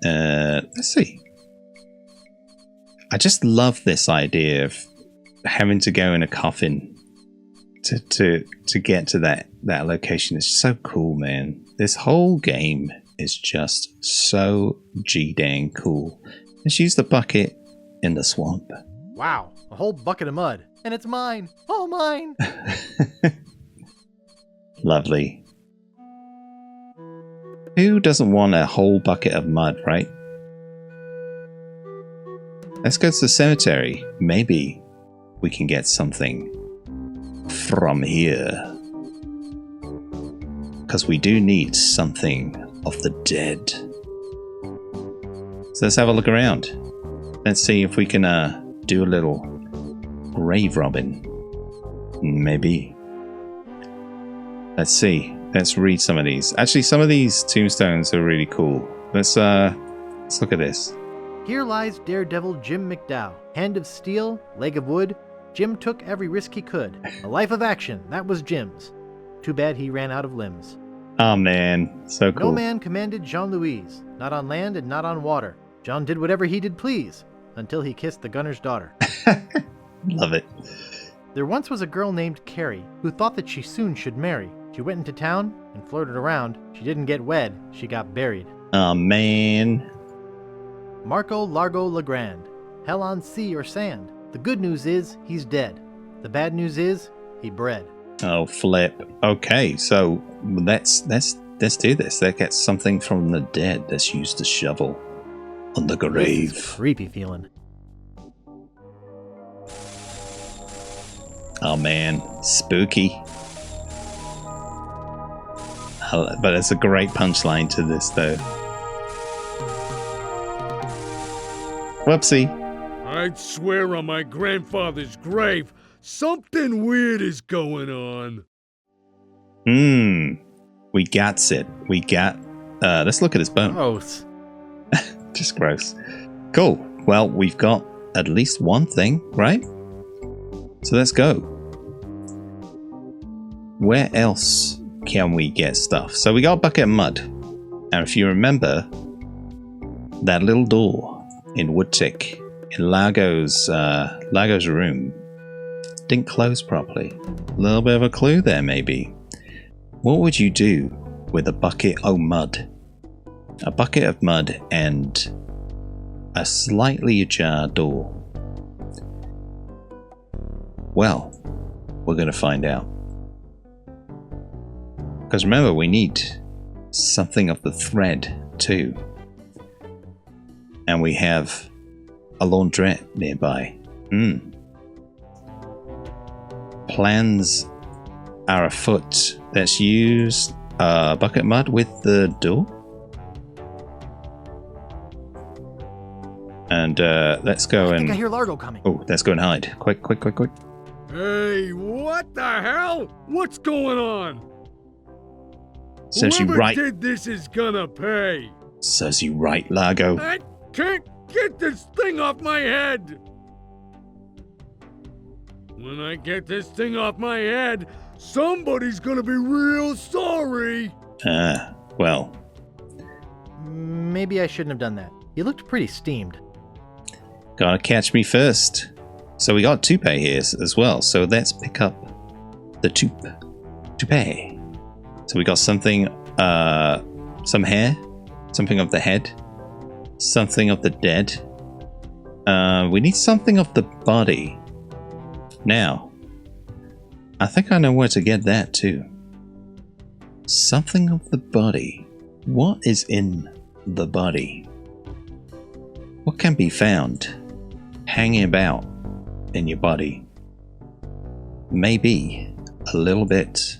Let's see. I just love this idea of having to go in a coffin to get to that location. It's so cool, man. This whole game is just so G-dang cool. Let's use the bucket in the swamp. Wow, a whole bucket of mud. And it's mine. All mine. Lovely. Who doesn't want a whole bucket of mud, right? Let's go to the cemetery. Maybe we can get something from here. Because we do need something of the dead. So let's have a look around. Let's see if we can do a little grave robbing. Maybe. Let's see. Let's read some of these. Actually, some of these tombstones are really cool. Let's look at this. Here lies daredevil Jim McDowell. Hand of steel, leg of wood. Jim took every risk he could. A life of action, that was Jim's. Too bad he ran out of limbs. Oh man, so cool. No man commanded Jean-Louise, not on land and not on water. John did whatever he did please, until he kissed the gunner's daughter. Love it. There once was a girl named Carrie, who thought that she soon should marry. She went into town and flirted around. She didn't get wed, she got buried. Oh man. Marco Largo Legrand. Hell on sea or sand. The good news is, he's dead. The bad news is, he bred. Oh, flip. Okay, so let's do this. Let's get something from the dead. Let's use the shovel on the grave. This is creepy feeling. Oh man, spooky. But it's a great punchline to this, though. Whoopsie. I'd swear on my grandfather's grave, something weird is going on. We got it. We got... let's look at his bone. Gross. Just gross. Cool. Well, we've got at least one thing, right? So let's go. Where else can we get stuff? So we got a bucket of mud. And if you remember, that little door in Woodtick, in Largo's room, didn't close properly. A little bit of a clue there, maybe. What would you do with a bucket of mud? A bucket of mud and a slightly ajar door. Well, we're going to find out. Because remember, we need something of the thread too. And we have a laundrette nearby. Plans are afoot. Let's use a bucket of mud with the door. And let's go I think I hear Largo coming. Oh, let's go and hide. Quick. Hey, what the hell? What's going on? Says you Whoever right. did this is gonna pay. Says you right, Largo. I can't get this thing off my head. When I get this thing off my head, somebody's gonna be real sorry. Well. Maybe I shouldn't have done that. He looked pretty steamed. Gotta catch me first. So we got toupee here as well. So let's pick up the toupee. So we got something, some hair, something of the head, something of the dead. We need something of the body. Now, I think I know where to get that too. Something of the body. What is in the body? What can be found hanging about in your body? Maybe a little bit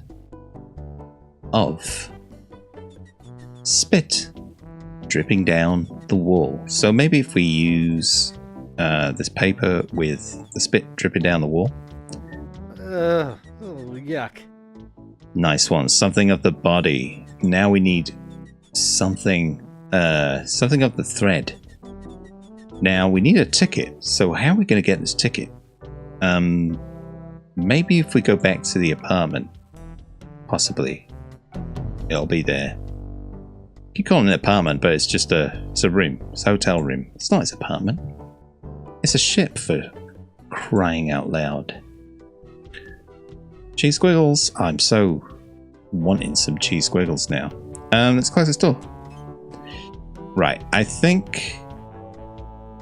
of spit dripping down the wall. So maybe if we use this paper with the spit dripping down the wall. Oh, yuck. Nice one. Something of the body. Now we need something of the thread. Now we need a ticket. So how are we going to get this ticket? Maybe if we go back to the apartment. Possibly. It'll be there. You call it an apartment, but it's just it's a room. It's a hotel room. It's not his apartment. It's a ship, for crying out loud. Cheese squiggles. I'm so wanting some cheese squiggles now. Let's close this door. Right. I think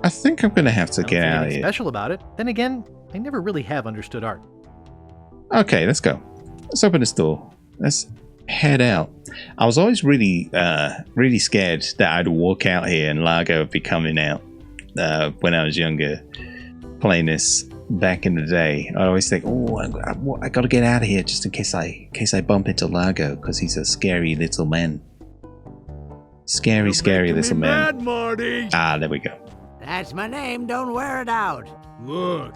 I'm gonna have to get out of here. Special about it. Then again, I never really have understood art. Okay, let's go. Let's open this door. Let's head out. I was always really scared that I'd walk out here and Largo would be coming out when I was younger, playing this back in the day. I always think, oh, I got to get out of here just in case I bump into Largo, because he's a scary little man. Scary little man. Mad, Marty. Ah, there we go. That's my name. Don't wear it out. Look,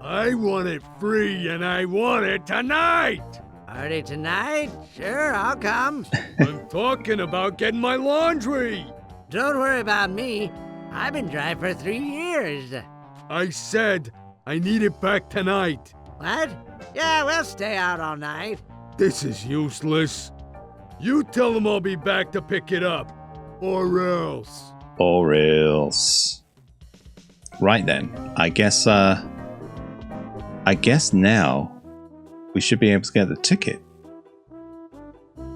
I want it free and I want it tonight. Party tonight? Sure, I'll come. I'm talking about getting my laundry. Don't worry about me. I've been dry for 3 years. I said I need it back tonight. What? Yeah, we'll stay out all night. This is useless. You tell them I'll be back to pick it up. Or else. Or else. Right then. I guess now we should be able to get the ticket.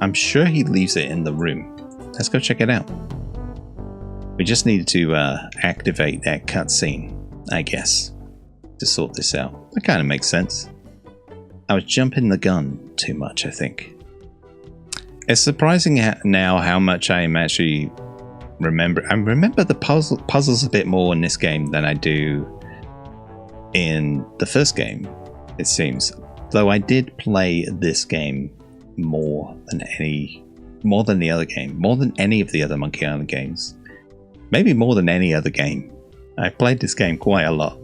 I'm sure he leaves it in the room. Let's go check it out. We just need to activate that cutscene, I guess, to sort this out. That kind of makes sense. I was jumping the gun too much, I think. It's surprising now how much I'm actually remember. I remember the puzzles a bit more in this game than I do in the first game, it seems. Though I did play this game more than the other game, more than any of the other Monkey Island games. Maybe more than any other game. I played this game quite a lot.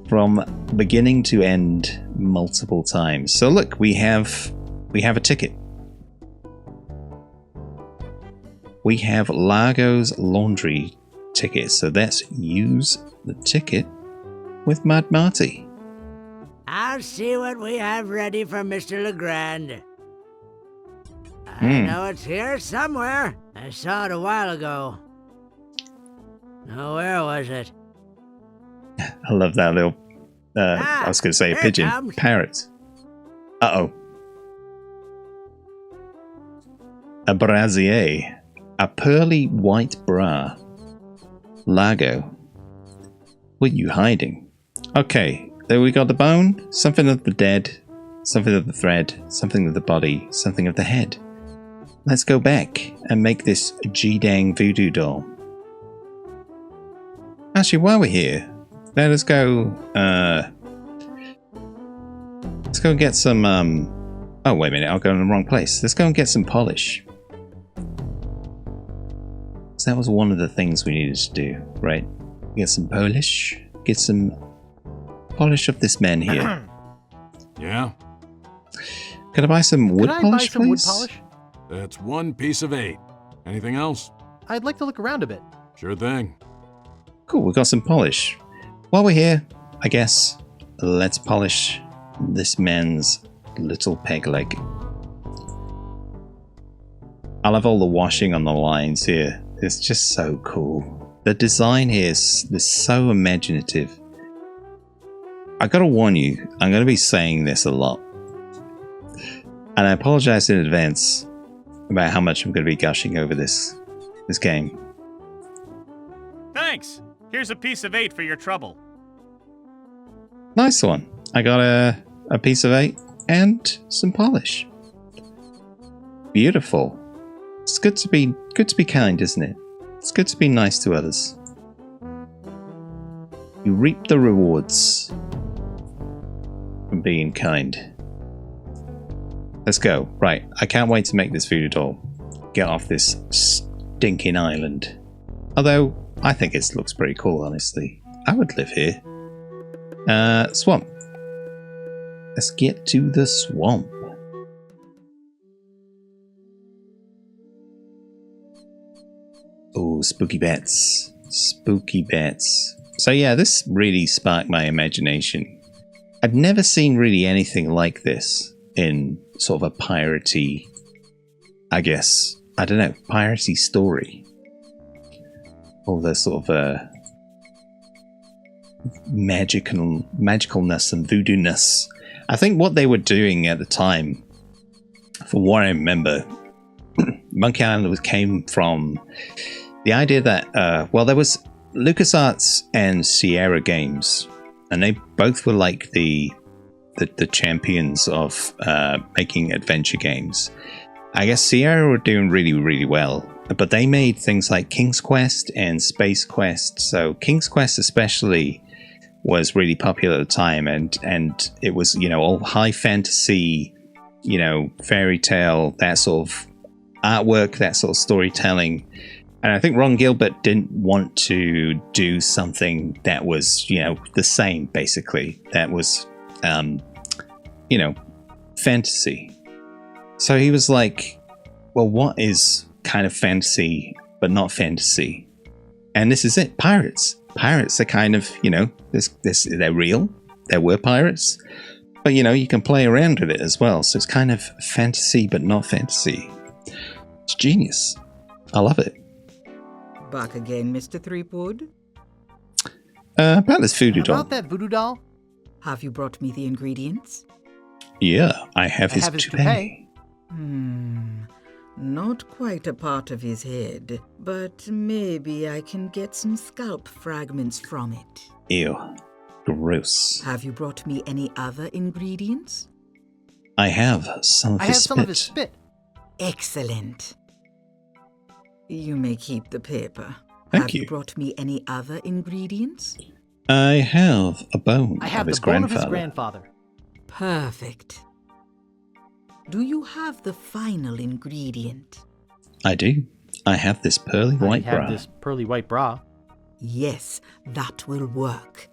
From beginning to end multiple times. So look, we have a ticket. We have Largo's laundry ticket. So let's use the ticket with Mad Marty. I'll see what we have ready for Mr. Legrand. I know it's here somewhere. I saw it a while ago. Now, where was it? I love that little, I was going to say a here it pigeon. comes. Parrot. Uh-oh. A brassiere. A pearly white bra. Lago. What are you hiding? Okay, there we got the bone. Something of the dead. Something of the thread. Something of the body. Something of the head. Let's go back and make this G-dang voodoo doll. Actually, while we're here, let us go, let's go and get some, oh, wait a minute, I'll go in the wrong place. Let's go and get some polish. So that was one of the things we needed to do, right? Get some polish, get some polish of this man here. Yeah? Can I buy some wood polish, some wood please? polish? That's 1 piece of 8. Anything else? I'd like to look around a bit. Sure thing. Cool, we got some polish. While we're here, I guess, let's polish this man's little peg leg. I love all the washing on the lines here. It's just so cool. The design here is so imaginative. I gotta warn you, I'm gonna be saying this a lot. And I apologize in advance about how much I'm gonna be gushing over this game. Thanks. Here's a piece of 8 for your trouble. Nice one. I got a piece of 8 and some polish. Beautiful. It's good to be kind, isn't it? It's good to be nice to others. You reap the rewards from being kind. Let's go. Right, I can't wait to make this voodoo doll. Get off this stinking island. Although, I think it looks pretty cool, honestly. I would live here. Swamp. Let's get to the swamp. Oh, spooky bats. Spooky bats. So yeah, this really sparked my imagination. I'd never seen really anything like this in sort of a piratey, I guess, I don't know, piratey story. All the sort of magicalness and voodoo-ness. I think what they were doing at the time, from what I remember, Monkey Island came from the idea that, well, there was LucasArts and Sierra Games, and they both were like the champions of making adventure games. I guess Sierra were doing really, really well, but they made things like King's Quest and Space Quest. So King's Quest especially was really popular at the time, and it was, you know, all high fantasy, you know, fairy tale, that sort of artwork, that sort of storytelling. And I think Ron Gilbert didn't want to do something that was, you know, the same, basically. That was, you know, fantasy. So he was like, well, what is kind of fantasy, but not fantasy? And this is it. Pirates. Pirates are kind of, you know, they're real. There were pirates. But, you know, you can play around with it as well. So it's kind of fantasy, but not fantasy. It's genius. I love it. Back again, Mr. Threepwood? About this voodoo doll. About that voodoo doll? Have you brought me the ingredients? Yeah, I have his toupee. Not quite a part of his head, but maybe I can get some scalp fragments from it. Ew. Gross. Have you brought me any other ingredients? I have some of his spit. Excellent. You may keep the paper. Thank you. Have you brought me any other ingredients? I have a bone I have of his the bone grandfather. of his grandfather. Perfect. Do you have the final ingredient? I do. I have this pearly white I have bra. this pearly white bra. Yes, that will work.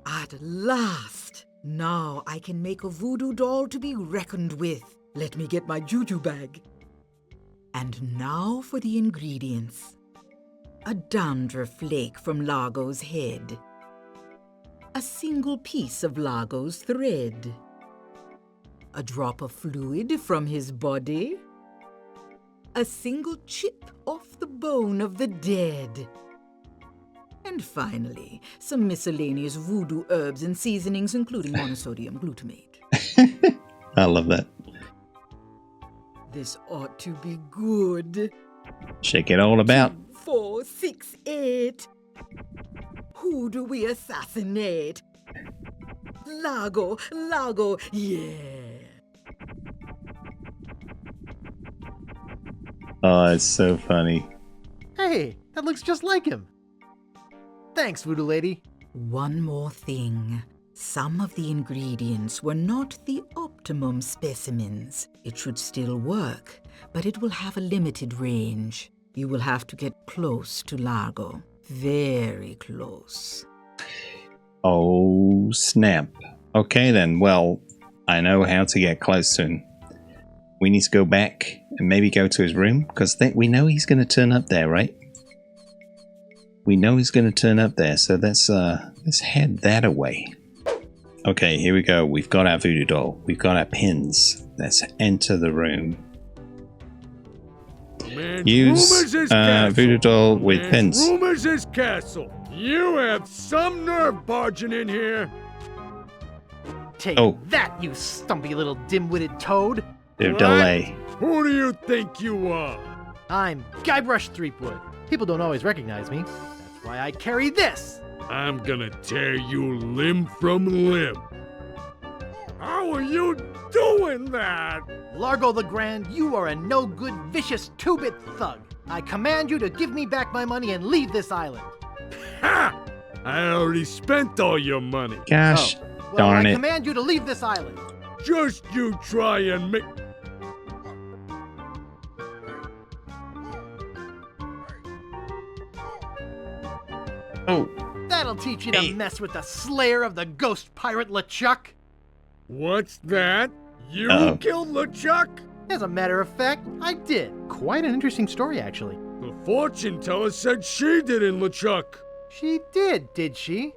At last! Now I can make a voodoo doll to be reckoned with. Let me get my juju bag. And now for the ingredients. A dandruff flake from Largo's head. A single piece of Largo's thread. A drop of fluid from his body? A single chip off the bone of the dead? And finally, some miscellaneous voodoo herbs and seasonings, including monosodium glutamate. I love that. This ought to be good. Shake it all about. 4, 6, 8. Who do we assassinate? Largo, yeah. Oh, it's so funny. Hey, that looks just like him. Thanks, Voodoo Lady. One more thing. Some of the ingredients were not the optimum specimens. It should still work, but it will have a limited range. You will have to get close to Largo. Very close. Oh, snap. Okay then, well, I know how to get close to him. We need to go back and maybe go to his room, because we know he's going to turn up there, right? We know he's going to turn up there, so let's head that away. Okay, here we go. We've got our voodoo doll. We've got our pins. Let's enter the room. Use voodoo doll with pins. Room is his castle. You have some nerve barging in here. Take that, you stumpy little dim-witted toad. Their delay. Who do you think you are? I'm Guybrush Threepwood. People don't always recognize me. That's why I carry this. I'm gonna tear you limb from limb. How are you doing that? Largo the Grand, you are a no-good, vicious two-bit thug. I command you to give me back my money and leave this island. Ha! I already spent all your money. Gosh, darn I it. command you to leave this island. Just you try and make... Oh. That'll teach you to mess with the slayer of the ghost pirate LeChuck. What's that? You killed LeChuck? As a matter of fact, I did. Quite an interesting story, actually. The fortune teller said she did in LeChuck. She did she?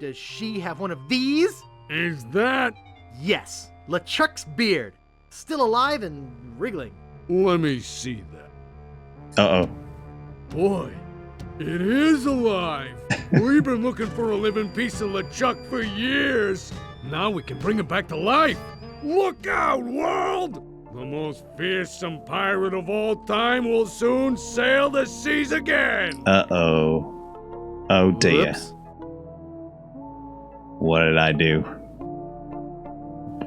Does she have one of these? Is that? Yes, LeChuck's beard. Still alive and wriggling. Let me see that. Uh-oh. Boy, it is alive. We've been looking for a living piece of LeChuck for years. Now we can bring him back to life. Look out, world! The most fearsome pirate of all time will soon sail the seas again. Uh-oh. Oh, dear. Whoops. What did I do?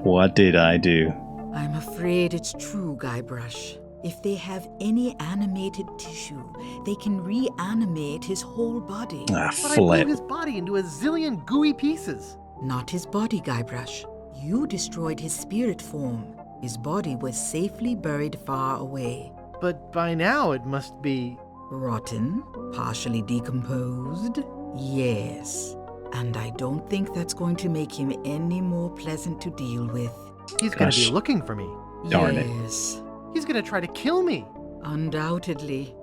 What did I do? I'm afraid it's true, Guybrush. If they have any animated tissue, they can reanimate his whole body. Ah, But I flip. blew his body into a zillion gooey pieces. Not his body, Guybrush. You destroyed his spirit form. His body was safely buried far away. But by now it must be... Rotten? Partially decomposed? Yes. And I don't think that's going to make him any more pleasant to deal with. He's gonna be looking for me. Darn it. Yes. He's gonna try to kill me. Undoubtedly.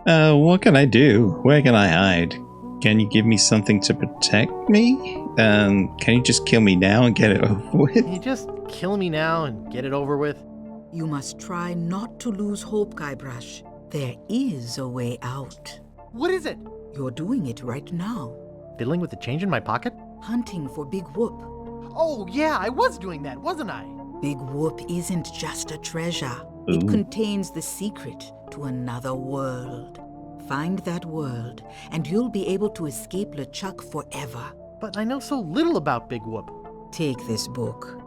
What can I do? Where can I hide? Can you give me something to protect me? Can you just kill me now and get it over with? Can you just kill me now and get it over with? You must try not to lose hope, Guybrush. There is a way out. What is it? You're doing it right now. Fiddling with the change in my pocket? Hunting for Big Whoop. Oh yeah, I was doing that, wasn't I? Big Whoop isn't just a treasure. Ooh. It contains the secret to another world. Find that world, and you'll be able to escape LeChuck forever. But I know so little about Big Whoop. Take this book.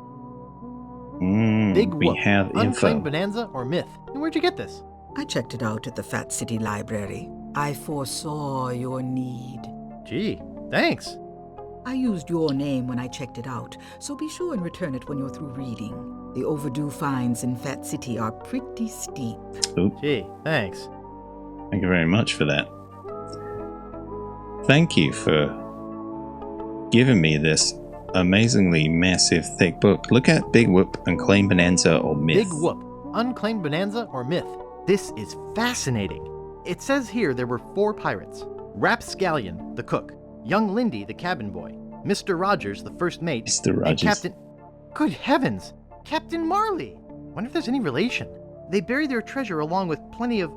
Big we Whoop, have info. Unclaimed Bonanza or Myth? And where'd you get this? I checked it out at the Fat City Library. I foresaw your need. Gee, thanks. I used your name when I checked it out, so be sure and return it when you're through reading. The overdue fines in Fat City are pretty steep. Oop. Gee, thanks. Thank you very much for that. Thank you for giving me this amazingly massive, thick book. Look at Big Whoop, Unclaimed Bonanza, or Myth. Big Whoop, Unclaimed Bonanza or Myth. This is fascinating. It says here there were 4 pirates. Rapscallion, the cook. Young Lindy, the cabin boy. Mr. Rogers, the first mate. Mr. And Rogers. Captain... Good heavens! Captain Marley! Wonder if there's any relation. They buried their treasure along with plenty of,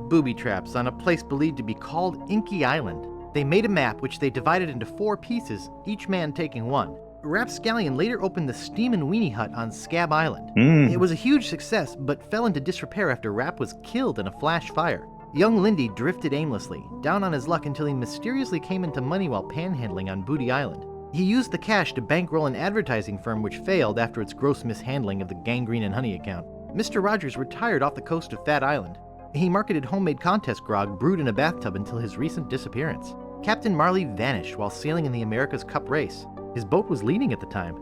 booby traps on a place believed to be called Inky Island. They made a map which they divided into 4 pieces, each man taking one. Rapscallion later opened the Steam and Weenie Hut on Scab Island. It was a huge success, but fell into disrepair after Rap was killed in a flash fire. Young Lindy drifted aimlessly, down on his luck until he mysteriously came into money while panhandling on Booty Island. He used the cash to bankroll an advertising firm which failed after its gross mishandling of the Gangrene and Honey account. Mr. Rogers retired off the coast of Fat Island. He marketed homemade contest grog brewed in a bathtub until his recent disappearance. Captain Marley vanished while sailing in the America's Cup race. His boat was leading at the time.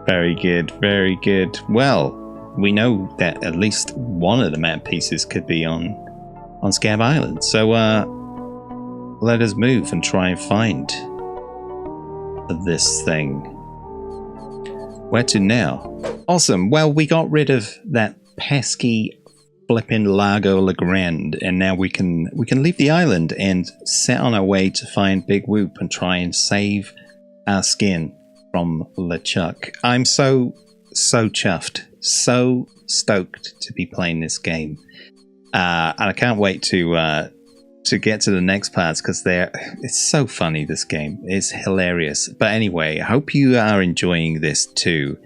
Very good, very good. Well, we know that at least one of the map pieces could be on Scab Island. So let us move and try and find this thing. Where to now? Awesome. Well, we got rid of that pesky flipping Lago Legrand, and now we can leave the island and set on our way to find Big Whoop and try and save our skin from LeChuck. I'm so chuffed, so stoked to be playing this game, and I can't wait to get to the next parts because it's so funny. This game is hilarious. But anyway, I hope you are enjoying this too.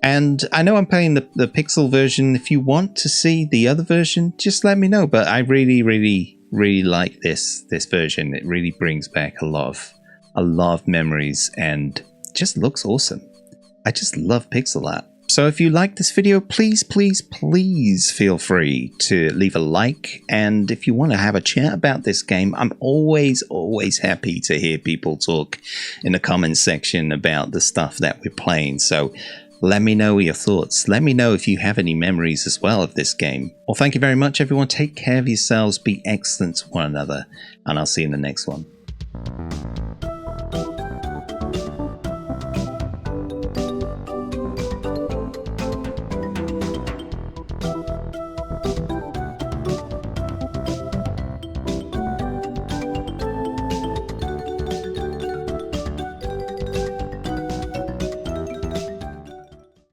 And I know I'm playing the Pixel version. If you want to see the other version, just let me know. But I really, really, really like this version. It really brings back a lot of memories and just looks awesome. I just love pixel art. So if you like this video, please, please, please feel free to leave a like. And if you want to have a chat about this game, I'm always, always happy to hear people talk in the comments section about the stuff that we're playing. So let me know your thoughts. Let me know if you have any memories as well of this game. Well, thank you very much, everyone. Take care of yourselves. Be excellent to one another. And I'll see you in the next one.